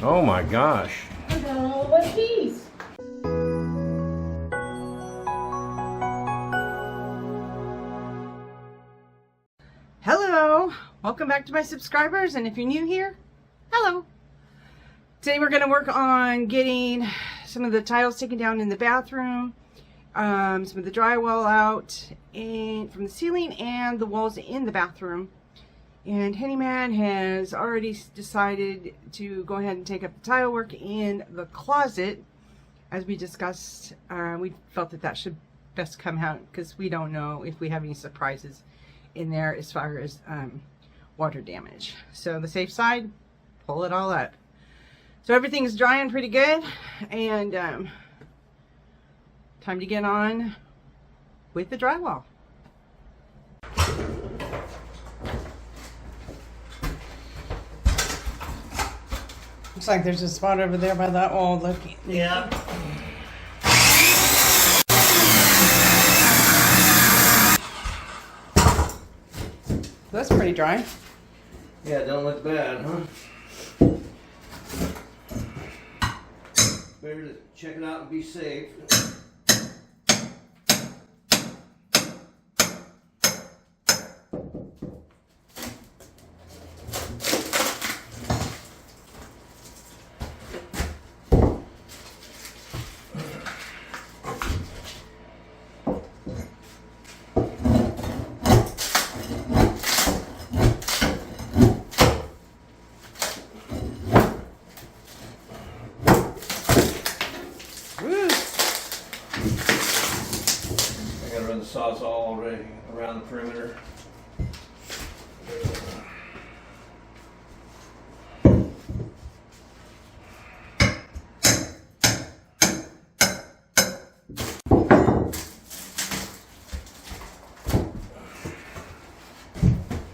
Oh my gosh. I got all my keys. Hello, welcome back to my subscribers, and if you're new here, hello. Today we're going to work on getting some of the tiles taken down in the bathroom, some of the drywall out and from the ceiling and the walls in the bathroom. And Handyman has already decided to go ahead and take up the tile work in the closet. As we discussed, we felt that that should best come out because we don't know if we have any surprises in there as far as water damage. So the safe side, pull it all up. So everything's drying pretty good, and time to get on with the drywall. Looks like there's a spot over there by that wall. Look. Yeah. That's pretty dry. Yeah, it don't look bad, huh? Better to check it out and be safe. Run the sawzall already around the perimeter.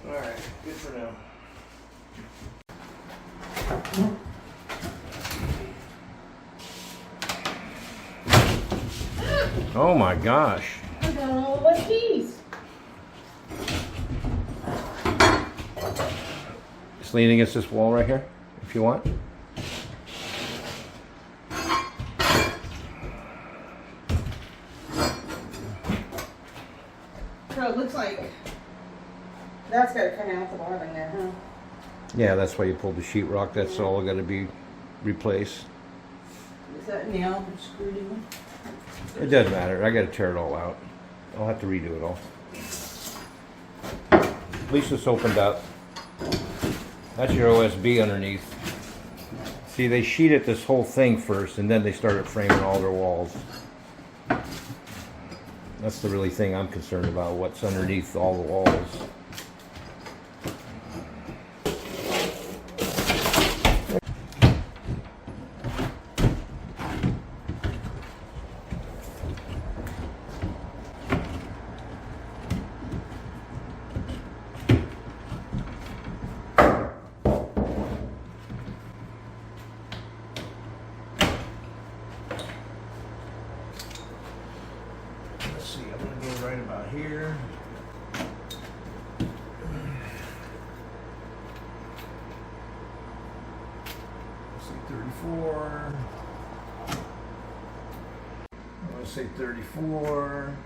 Alright, good for now. Oh my gosh. I got all my keys. Just lean against this wall right here, if you want. So it looks like that's got to come out the bottom there, huh? Yeah, that's why you pulled the sheetrock. That's all got to be replaced. Is that nail screwed in? It doesn't matter. I got to tear it all out. I'll have to redo it all. At least it's opened up. That's your OSB underneath. See, they sheeted this whole thing first, and then they started framing all their walls. That's the really thing I'm concerned about, what's underneath all the walls. Let's see, I'm going to go right about here. Let's see, 34. I'm going to say 34.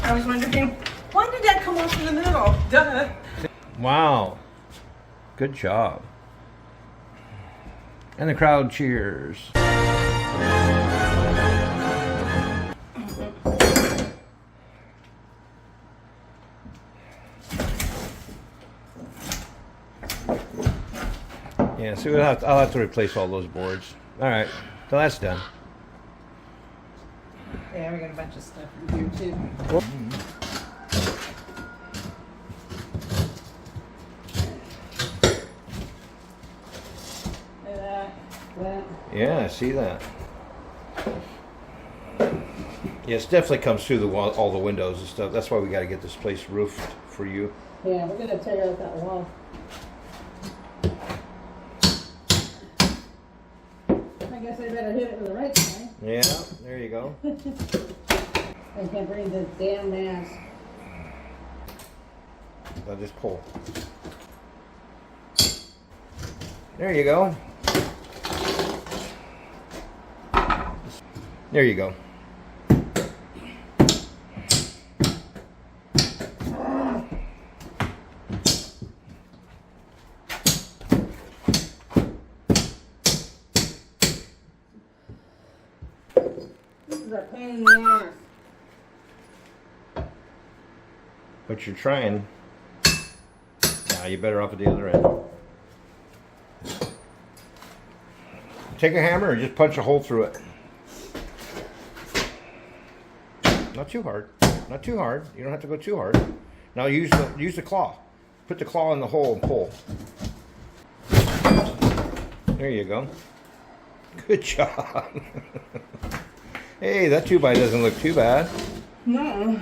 I was wondering, why did that come off in the middle? Duh. Wow. Good job. And the crowd cheers. Yeah, so I'll have to replace all those boards. All right, so that's done. Yeah, we got a bunch of stuff in here too. Look at that. Yeah, I see that. Yeah, it definitely comes through the wall, all the windows and stuff. That's why we got to get this place roofed for you. Yeah, we're gonna tear out that wall. I guess I better hit it with the right side. Yeah, there you go. I can't bring this damn mask. I'll just pull. There you go. There you go. This is a pain in the ass. But you're trying. Now you're better off at the other end. Take a hammer and just punch a hole through it. Not too hard. Not too hard. You don't have to go too hard. Now use the claw. Put the claw in the hole and pull. There you go. Good job. Hey, that 2x doesn't look too bad. No.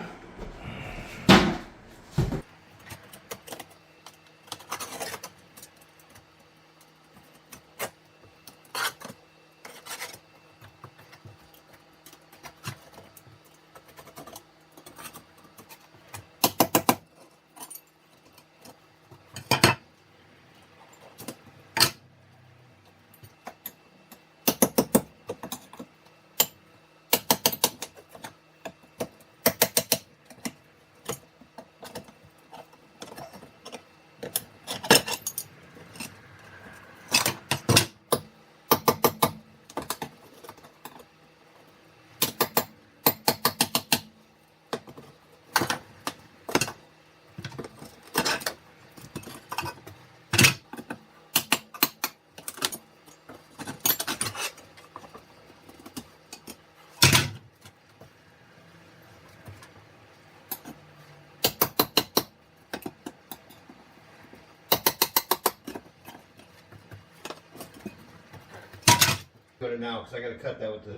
Cut it now, because I got to cut that with the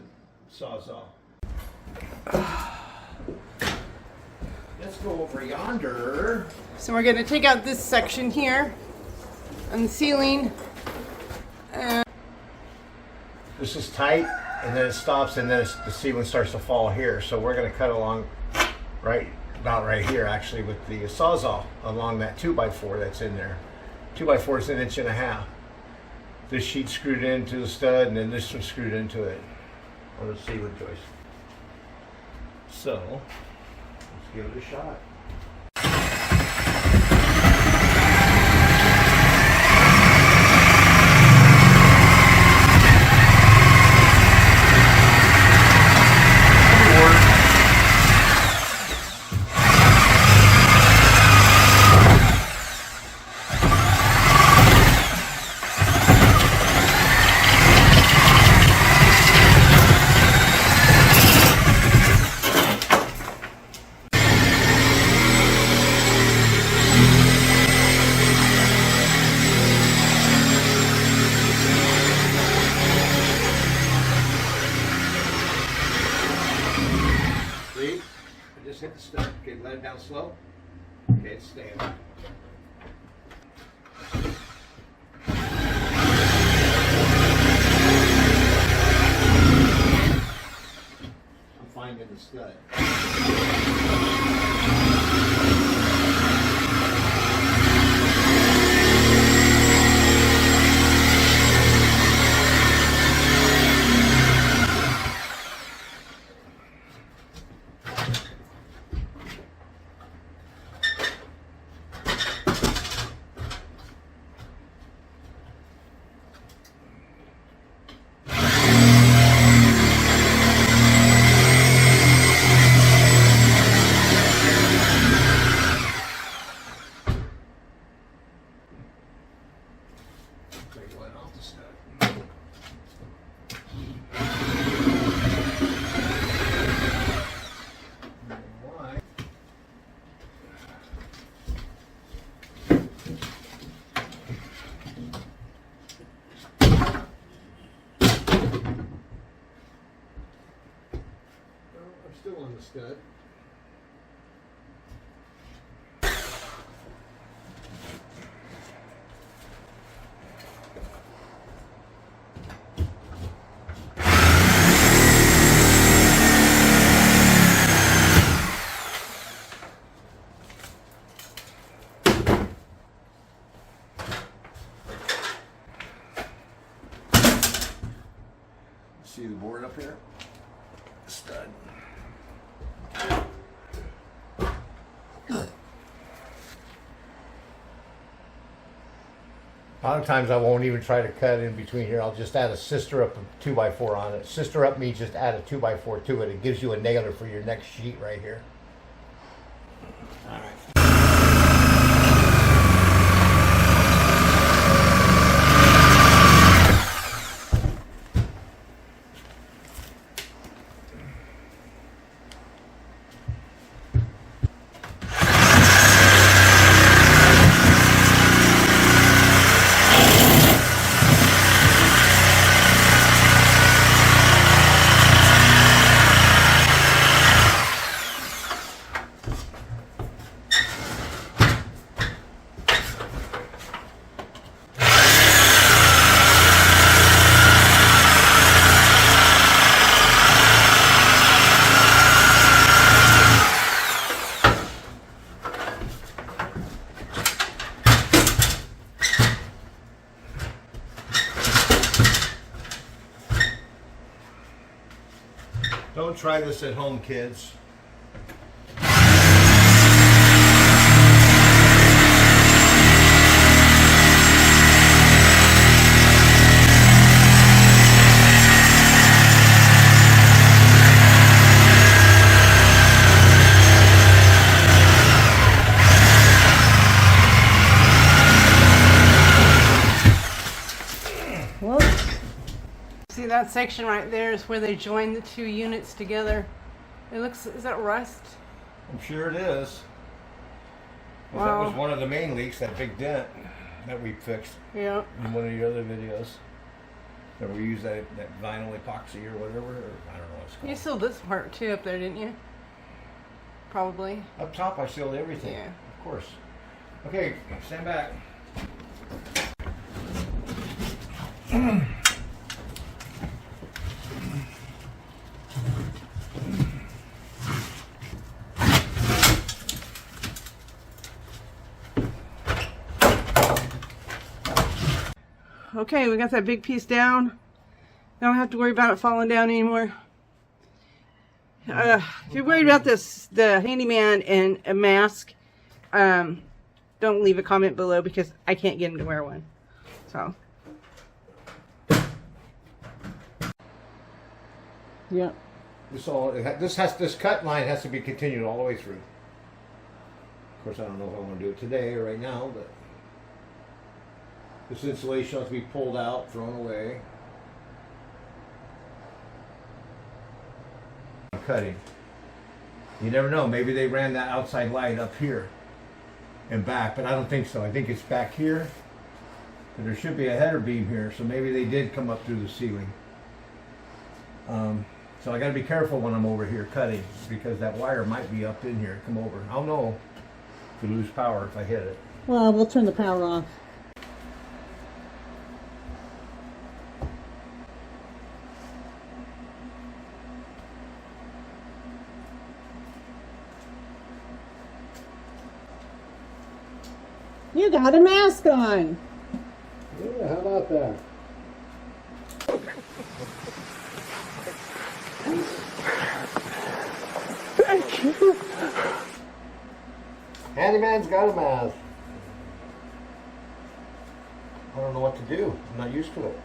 sawzall. Let's go over yonder. So we're gonna take out this section here on the ceiling. This is tight, and then it stops, and then the ceiling starts to fall here. So we're going to cut along about right here, actually, with the sawzall along that 2x4 that's in there. 2x4 is 1.5 inches. This sheet screwed into the stud, and then this one screwed into it on the ceiling joist. So let's give it a shot. Just hit the stud. Okay, let it down slow. Okay, it's staying. I'm finding the stud. still on the stud. See the board up here? Stud. A lot of times I won't even try to cut in between here. I'll just add a sister up 2x4 on it. Sister up means just add a 2x4 to it. It gives you a nailer for your next sheet right here. All right. Don't try this at home, kids. See that section right there is where they join the two units together. It looks, is that rust? I'm sure it is. Well, Wow. that was one of the main leaks, that big dent that we fixed Yeah. in one of the other videos. That we used that vinyl epoxy or whatever, or I don't know what it's called. You sealed this part too up there, didn't you? Probably. Up top I sealed everything. Yeah. Of course. Okay, stand back. Okay, we got that big piece down. Don't have to worry about it falling down anymore. If you're worried about this, the handyman and a mask, don't leave a comment below because I can't get him to wear one. So. Yeah. This cut line has to be continued all the way through. Of course, I don't know if I want to do it today or right now, but this insulation has to be pulled out, thrown away. Cutting. You never know. Maybe they ran that outside light up here and back, but I don't think so. I think it's back here. But there should be a header beam here, so maybe they did come up through the ceiling. So I got to be careful when I'm over here cutting because that wire might be up in here. Come over. I'll know if we lose power if I hit it. Well, we'll turn the power off. You got a mask on. Yeah, how about that? Thank you. Handyman's got a mask. I don't know what to do. I'm not used to it.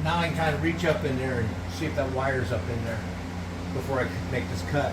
Now I can kind of reach up in there and see if that wire's up in there before I make this cut.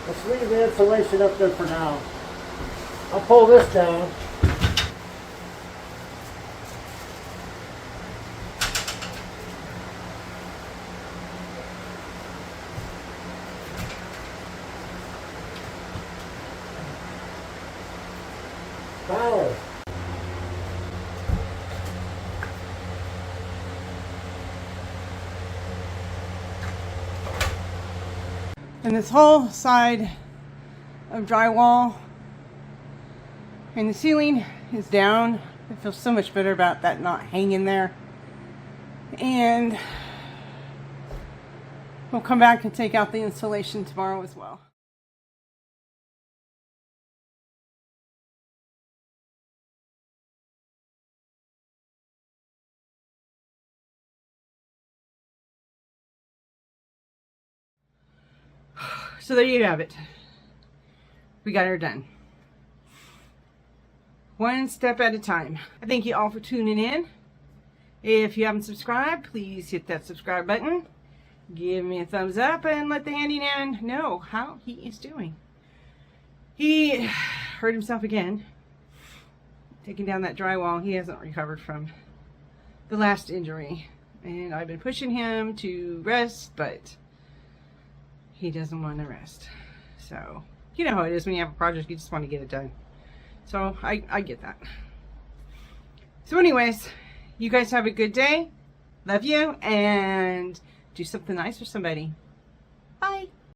Let's leave the insulation up there for now. I'll pull this down. Power. And this whole side of drywall and the ceiling is down. I feel so much better about that not hanging there. And we'll come back and take out the insulation tomorrow as well. So there you have it. We got her done. One step at a time. I thank you all for tuning in. If you haven't subscribed, please hit that subscribe button. Give me a thumbs up and let the handyman know how he is doing. He hurt himself again. Taking down that drywall. He hasn't recovered from the last injury. And I've been pushing him to rest, but he doesn't want to rest. So, you know how it is when you have a project, you just want to get it done. So, I get that. So anyways, you guys have a good day. Love you, and do something nice for somebody. Bye.